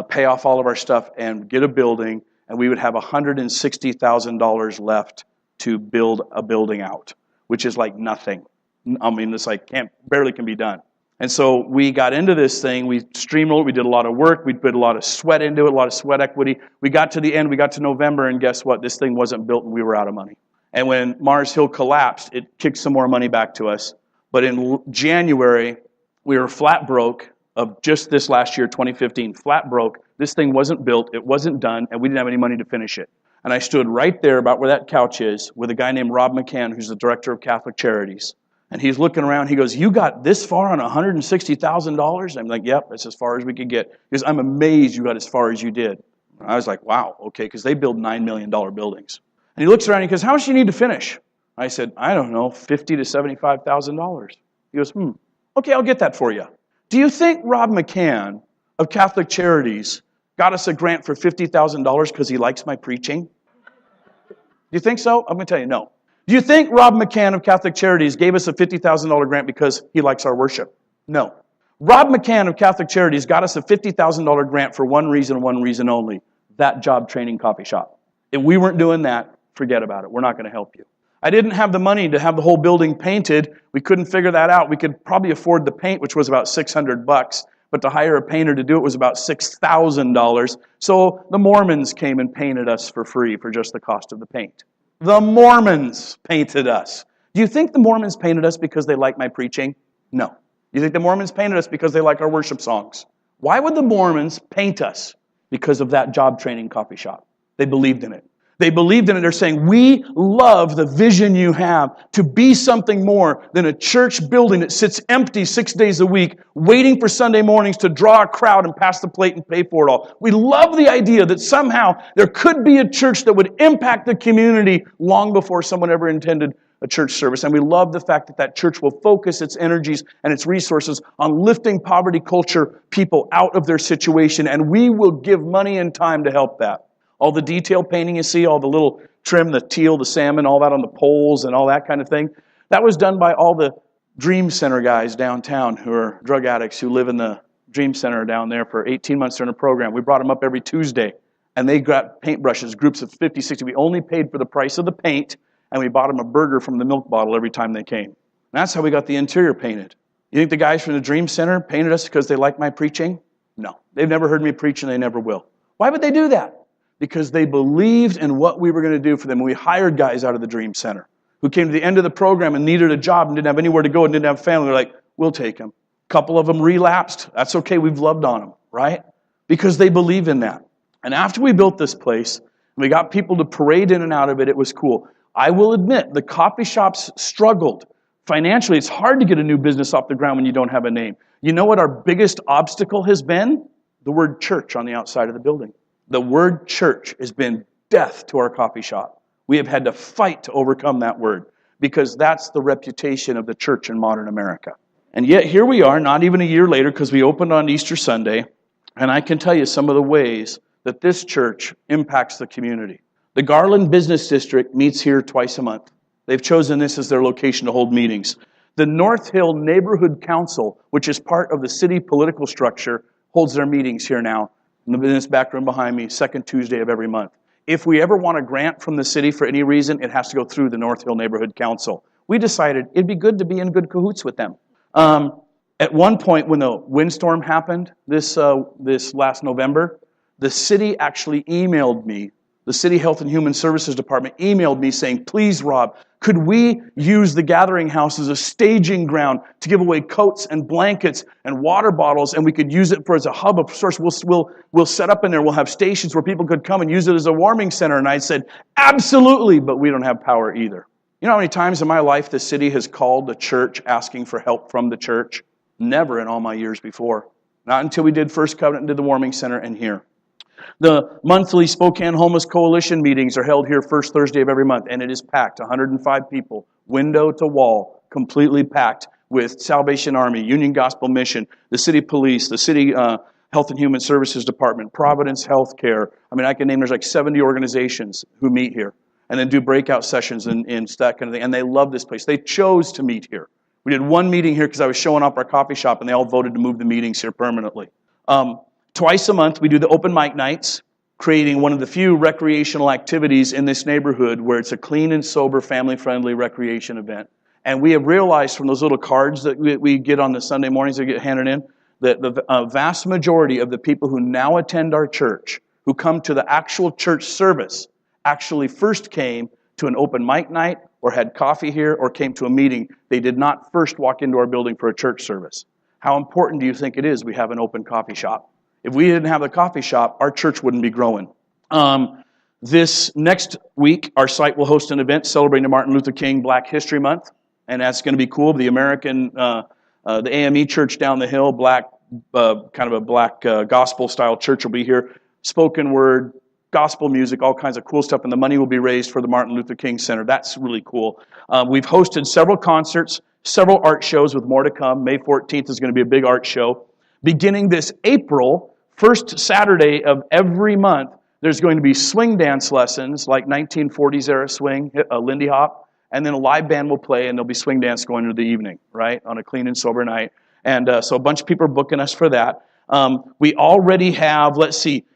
S1: pay off all of our stuff, and get a building, and we would have $160,000 left to build a building out, which is like nothing. I mean, it's like barely can be done. And so we got into this thing, we streamlined it, we did a lot of work, we put a lot of sweat into it, a lot of sweat equity. We got to the end, we got to November, and guess what? This thing wasn't built and we were out of money. And when Mars Hill collapsed, it kicked some more money back to us. But in January, we were flat broke of just this last year, 2015, flat broke. This thing wasn't built, it wasn't done, and we didn't have any money to finish it. And I stood right there about where that couch is with a guy named Rob McCann, who's the director of Catholic Charities. And he's looking around, he goes, you got this far on $160,000? I'm like, yep, that's as far as we could get. He goes, I'm amazed you got as far as you did. And I was like, wow, okay, because they build $9 million buildings. And he looks around and he goes, how much do you need to finish? I said, I don't know, $50,000 to $75,000. He goes, okay, I'll get that for you. Do you think Rob McCann of Catholic Charities got us a grant for $50,000 because he likes my preaching? Do you think so? I'm going to tell you no. Do you think Rob McCann of Catholic Charities gave us a $50,000 grant because he likes our worship? No. Rob McCann of Catholic Charities got us a $50,000 grant for one reason only, that job training coffee shop. If we weren't doing that, forget about it. We're not going to help you. I didn't have the money to have the whole building painted. We couldn't figure that out. We could probably afford the paint, which was about $600, but to hire a painter to do it was about $6,000. So the Mormons came and painted us for free for just the cost of the paint. The Mormons painted us. Do you think the Mormons painted us because they like my preaching? No. You think the Mormons painted us because they like our worship songs? Why would the Mormons paint us? Because of that job training coffee shop. They believed in it. They believed in it. They're saying, we love the vision you have to be something more than a church building that sits empty 6 days a week, waiting for Sunday mornings to draw a crowd and pass the plate and pay for it all. We love the idea that somehow there could be a church that would impact the community long before someone ever intended a church service. And we love the fact that that church will focus its energies and its resources on lifting poverty culture people out of their situation. And we will give money and time to help that. All the detail painting you see, all the little trim, the teal, the salmon, all that on the poles and all that kind of thing, that was done by all the Dream Center guys downtown who are drug addicts who live in the Dream Center down there for 18 months during a program. We brought them up every Tuesday, and they got paintbrushes, groups of 50, 60. We only paid for the price of the paint, and we bought them a burger from the milk bottle every time they came. And that's how we got the interior painted. You think the guys from the Dream Center painted us because they like my preaching? No. They've never heard me preach, and they never will. Why would they do that? Because they believed in what we were going to do for them. We hired guys out of the Dream Center who came to the end of the program and needed a job and didn't have anywhere to go and didn't have family. They're like, we'll take them. A couple of them relapsed. That's okay. We've loved on them, right? Because they believe in that. And after we built this place, and we got people to parade in and out of it, it was cool. I will admit, the coffee shops struggled. Financially, it's hard to get a new business off the ground when you don't have a name. You know what our biggest obstacle has been? The word church on the outside of the building. The word church has been death to our coffee shop. We have had to fight to overcome that word because that's the reputation of the church in modern America. And yet here we are, not even a year later, because we opened on Easter Sunday, and I can tell you some of the ways that this church impacts the community. The Garland Business District meets here twice a month. They've chosen this as their location to hold meetings. The North Hill Neighborhood Council, which is part of the city political structure, holds their meetings here now in this back room behind me, second Tuesday of every month. If we ever want a grant from the city for any reason, it has to go through the North Hill Neighborhood Council. We decided it'd be good to be in good cahoots with them. At one point when the windstorm happened this last November, the city actually emailed me. The City Health and Human Services Department emailed me saying, please, Rob, could we use the gathering house as a staging ground to give away coats and blankets and water bottles, and we could use it as a hub of source. We'll set up in there. We'll have stations where people could come and use it as a warming center. And I said, absolutely, but we don't have power either. You know how many times in my life the city has called the church asking for help from the church? Never in all my years before. Not until we did First Covenant and did the warming center and here. The monthly Spokane Homeless Coalition meetings are held here first Thursday of every month, and it is packed, 105 people, window to wall, completely packed with Salvation Army, Union Gospel Mission, the city police, the city Health and Human Services Department, Providence Healthcare. I mean, I can name, there's like 70 organizations who meet here and then do breakout sessions and that kind of thing, and they love this place. They chose to meet here. We did one meeting here because I was showing up our coffee shop, and they all voted to move the meetings here permanently. Twice a month, we do the open mic nights, creating one of the few recreational activities in this neighborhood where it's a clean and sober, family-friendly recreation event. And we have realized from those little cards that we get on the Sunday mornings that get handed in, that the vast majority of the people who now attend our church, who come to the actual church service, actually first came to an open mic night or had coffee here or came to a meeting. They did not first walk into our building for a church service. How important do you think it is we have an open coffee shop? If we didn't have the coffee shop, our church wouldn't be growing. This next week, our site will host an event celebrating the Martin Luther King Black History Month, and that's going to be cool. The the AME church down the hill, kind of a black gospel-style church will be here. Spoken word, gospel music, all kinds of cool stuff, and the money will be raised for the Martin Luther King Center. That's really cool. We've hosted several concerts, several art shows with more to come. May 14th is going to be a big art show. Beginning this April, first Saturday of every month, there's going to be swing dance lessons, like 1940s era swing, Lindy Hop, and then a live band will play, and there'll be swing dance going into the evening, right, on a clean and sober night. And so a bunch of people are booking us for that. We already have,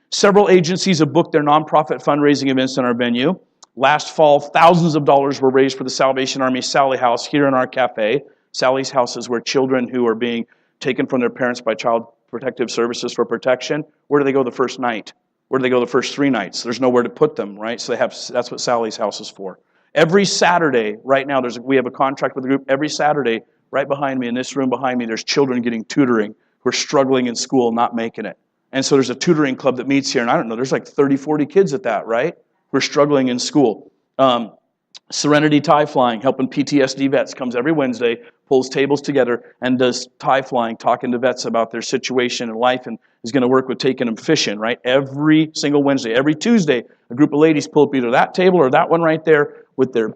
S1: several agencies have booked their nonprofit fundraising events in our venue. Last fall, thousands of dollars were raised for the Salvation Army Sally House here in our cafe. Sally's House is where children who are being taken from their parents by Child Protective Services for protection, where do they go the first night? Where do they go the first 3 nights? There's nowhere to put them, right? So that's what Sally's House is for. Every Saturday, right now, we have a contract with the group. Every Saturday, right behind me, in this room behind me, there's children getting tutoring who are struggling in school, not making it. And so there's a tutoring club that meets here, and I don't know, there's like 30, 40 kids at that, right? who are struggling in school. Serenity Tie Flying, helping PTSD vets, comes every Wednesday, pulls tables together, and does tie flying, talking to vets about their situation in life, and is going to work with taking them fishing, right? Every single Wednesday. Every Tuesday, a group of ladies pull up either that table or that one right there with their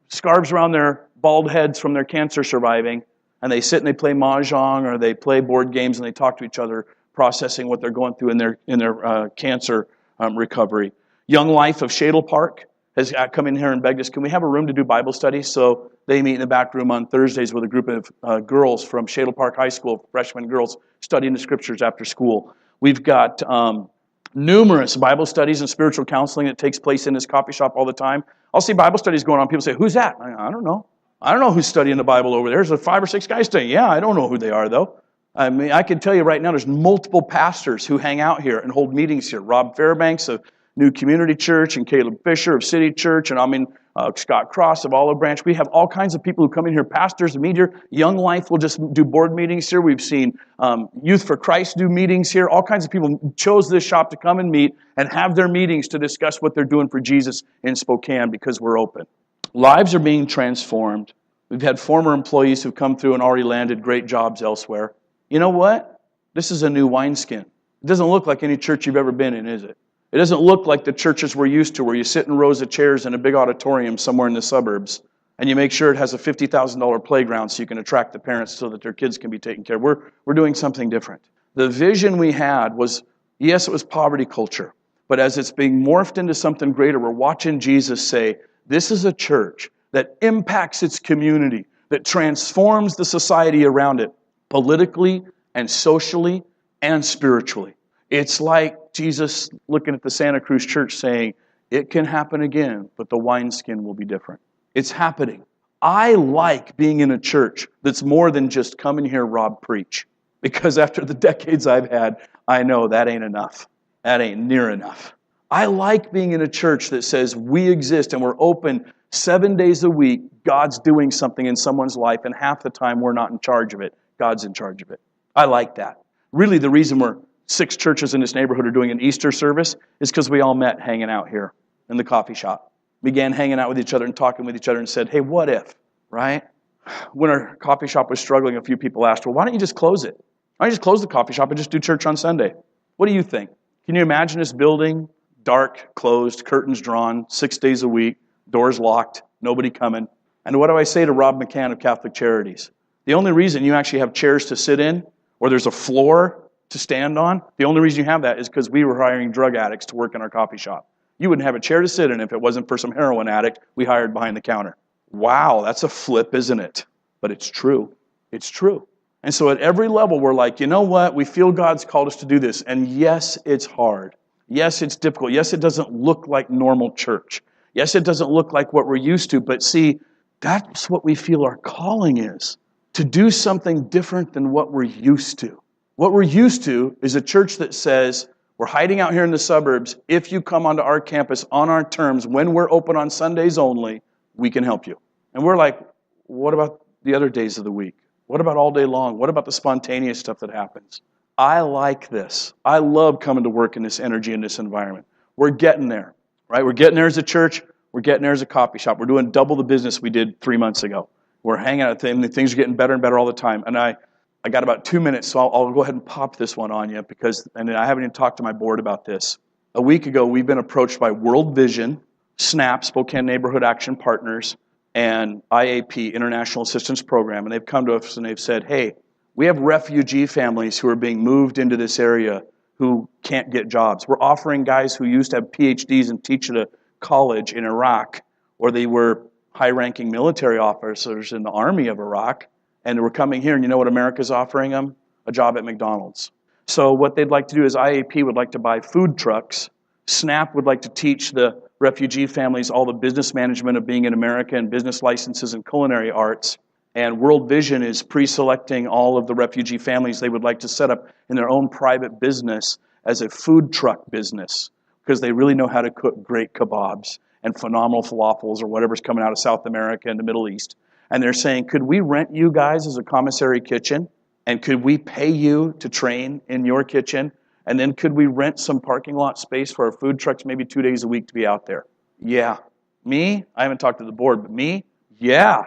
S1: scarves around their bald heads from their cancer surviving, and they sit and they play mahjong or they play board games and they talk to each other, processing what they're going through in their cancer recovery. Young Life of Shadle Park has come in here and begged us, can we have a room to do Bible study? So they meet in the back room on Thursdays with a group of girls from Shadle Park High School, freshman girls, studying the scriptures after school. We've got numerous Bible studies and spiritual counseling that takes place in this coffee shop all the time. I'll see Bible studies going on. People say, who's that? I don't know. I don't know who's studying the Bible over there. There's 5 or 6 guys studying. Yeah, I don't know who they are, though. I mean, I can tell you right now, there's multiple pastors who hang out here and hold meetings here. Rob Fairbanks of New Community Church, and Caleb Fisher of City Church, and Scott Cross of Olive Branch. We have all kinds of people who come in here, pastors and meet here. Young Life will just do board meetings here. We've seen Youth for Christ do meetings here. All kinds of people chose this shop to come and meet and have their meetings to discuss what they're doing for Jesus in Spokane because we're open. Lives are being transformed. We've had former employees who've come through and already landed great jobs elsewhere. You know what? This is a new wineskin. It doesn't look like any church you've ever been in, is it? It doesn't look like the churches we're used to where you sit in rows of chairs in a big auditorium somewhere in the suburbs and you make sure it has a $50,000 playground so you can attract the parents so that their kids can be taken care of. We're doing something different. The vision we had was, yes, it was poverty culture, but as it's being morphed into something greater, we're watching Jesus say, this is a church that impacts its community, that transforms the society around it politically and socially and spiritually. It's like Jesus looking at the Santa Cruz church saying, it can happen again, but the wineskin will be different. It's happening. I like being in a church that's more than just come in here, Rob, preach. Because after the decades I've had, I know that ain't enough. That ain't near enough. I like being in a church that says we exist and we're open 7 days a week. God's doing something in someone's life, and half the time we're not in charge of it. God's in charge of it. I like that. Really, the reason we're 6 churches in this neighborhood are doing an Easter service is because we all met hanging out here in the coffee shop. Began hanging out with each other and talking with each other and said, hey, what if, right? When our coffee shop was struggling, a few people asked, well, why don't you just close it? Why don't you just close the coffee shop and just do church on Sunday? What do you think? Can you imagine this building, dark, closed, curtains drawn, 6 days a week, doors locked, nobody coming? And what do I say to Rob McCann of Catholic Charities? The only reason you actually have chairs to sit in or there's a floor to stand on, the only reason you have that is because we were hiring drug addicts to work in our coffee shop. You wouldn't have a chair to sit in if it wasn't for some heroin addict we hired behind the counter. Wow, that's a flip, isn't it? But it's true. It's true. And so at every level, we're like, you know what? We feel God's called us to do this. And yes, it's hard. Yes, it's difficult. Yes, it doesn't look like normal church. Yes, it doesn't look like what we're used to. But see, that's what we feel our calling is, to do something different than what we're used to. What we're used to is a church that says, we're hiding out here in the suburbs. If you come onto our campus on our terms, when we're open on Sundays only, we can help you. And we're like, what about the other days of the week? What about all day long? What about the spontaneous stuff that happens? I like this. I love coming to work in this energy, in this environment. We're getting there, right? We're getting there as a church. We're getting there as a coffee shop. We're doing double the business we did 3 months ago. We're hanging out, and things are getting better and better all the time. And I got about 2 minutes, so I'll go ahead and pop this one on you and I haven't even talked to my board about this. A week ago, we've been approached by World Vision, SNAP, Spokane Neighborhood Action Partners, and IAP, International Assistance Program, and they've come to us and they've said, hey, we have refugee families who are being moved into this area who can't get jobs. We're offering guys who used to have PhDs and teach at a college in Iraq, or they were high-ranking military officers in the army of Iraq, and we're coming here, and you know what America's offering them? A job at McDonald's. So what they'd like to do is IAP would like to buy food trucks. SNAP would like to teach the refugee families all the business management of being in America and business licenses and culinary arts. And World Vision is pre-selecting all of the refugee families they would like to set up in their own private business as a food truck business because they really know how to cook great kebabs and phenomenal falafels or whatever's coming out of South America and the Middle East. And they're saying, could we rent you guys as a commissary kitchen? And could we pay you to train in your kitchen? And then could we rent some parking lot space for our food trucks maybe 2 days a week to be out there? Yeah. Me? I haven't talked to the board, but me? Yeah.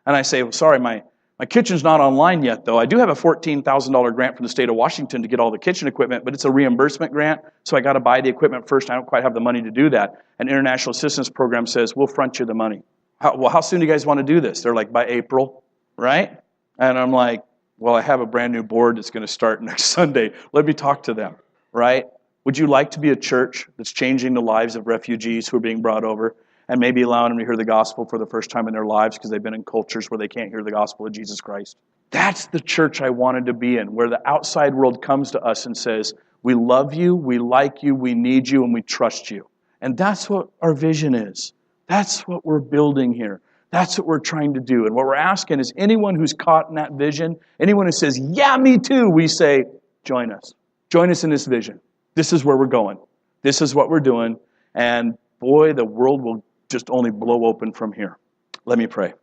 S1: And I say, well, sorry, my kitchen's not online yet, though. I do have a $14,000 grant from the state of Washington to get all the kitchen equipment, but it's a reimbursement grant, so I got to buy the equipment first. I don't quite have the money to do that. An international assistance program says, we'll front you the money. How soon do you guys want to do this? They're like, by April, right? And I'm like, well, I have a brand new board that's going to start next Sunday. Let me talk to them, right? Would you like to be a church that's changing the lives of refugees who are being brought over and maybe allowing them to hear the gospel for the first time in their lives because they've been in cultures where they can't hear the gospel of Jesus Christ? That's the church I wanted to be in, where the outside world comes to us and says, we love you, we like you, we need you, and we trust you. And that's what our vision is. That's what we're building here. That's what we're trying to do. And what we're asking is anyone who's caught in that vision, anyone who says, yeah, me too, we say, join us. Join us in this vision. This is where we're going. This is what we're doing. And boy, the world will just only blow open from here. Let me pray.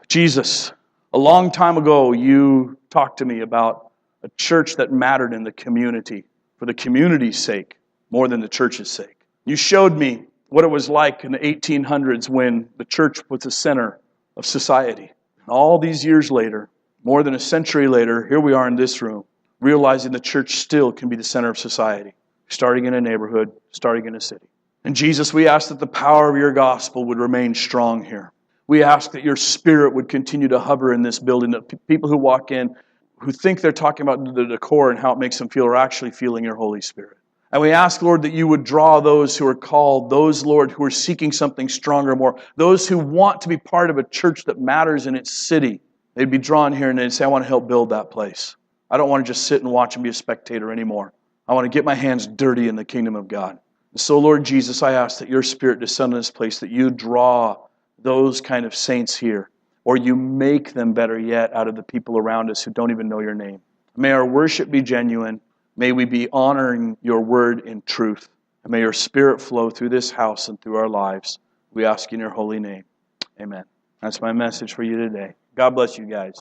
S1: Jesus, a long time ago, you talked to me about a church that mattered in the community, for the community's sake, more than the church's sake. You showed me what it was like in the 1800s when the church was the center of society. And all these years later, more than a century later, here we are in this room, realizing the church still can be the center of society, starting in a neighborhood, starting in a city. And Jesus, we ask that the power of your gospel would remain strong here. We ask that your spirit would continue to hover in this building, that people who walk in, who think they're talking about the decor and how it makes them feel, are actually feeling your Holy Spirit. And we ask, Lord, that you would draw those who are called, those, Lord, who are seeking something stronger, more, those who want to be part of a church that matters in its city. They'd be drawn here and they'd say, I want to help build that place. I don't want to just sit and watch and be a spectator anymore. I want to get my hands dirty in the kingdom of God. And so, Lord Jesus, I ask that your Spirit descend on this place, that you draw those kind of saints here, or you make them, better yet, out of the people around us who don't even know your name. May our worship be genuine. May we be honoring your word in truth. And may your Spirit flow through this house and through our lives. We ask in your holy name. Amen. That's my message for you today. God bless you guys.